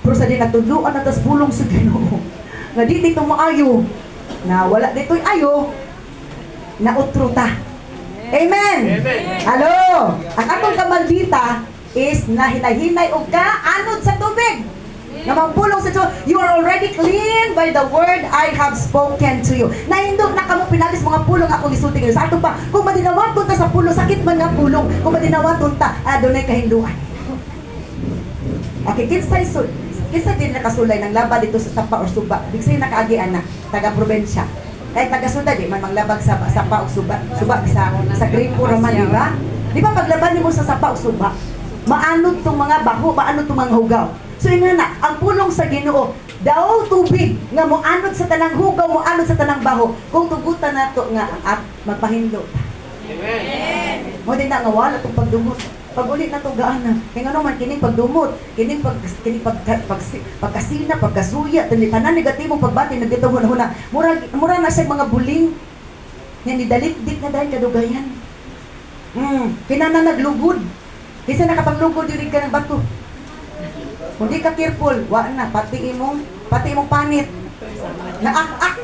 Pero sa di natudluan na tas pulong sa Ginoo. Nga di dito maayo. Na wala dito'y ayo. Na utruta. Amen. Hello. Ang atong kamaldita is nahinay-hinay og ka anod sa tubig. Nga magpulong sa Diyos, you are already clean by the word I have spoken to you. Na hindi na kamo pinalis mga pulong akong isulti kayo. Sa ato pa, kung madinawaton ta sa pulong, sakit man nga pulong. Kung madinawaton ta, adunay kahinduan. Okay, kinsa din nakasulay ng laba dito sa sapa or suba. Bigsi nakaagi anak, taga-probinsya. Kahit taga-suda, di man manglabag sa sapa o suba sa gripo raman, di ba? Di ba paglaban mo sa sapa o suba, maanod tong mga baho, maanod tong mga hugaw. So yun na, ang pulong sa Ginoo, daw tubig nga mo anod sa tanang hugaw, mo anod sa tanang baho. Kung tugutan nato nga at magpahindo. Amen. Mo din na nga wala tong pagdumot. Pag ulit na to gaana. Kaya nga naman kining pagdumot, kining pagkasina, pagkasuya, tanan negatibong pagbati nagditong-huna. Mura na siya mga buling. Yan ni dalit-dik na dahil kadugayan. Kinana naglugod. Kasi nakapaglugod diri ka ng bato. Kung di ka careful, pati imong panit. Naak-ak.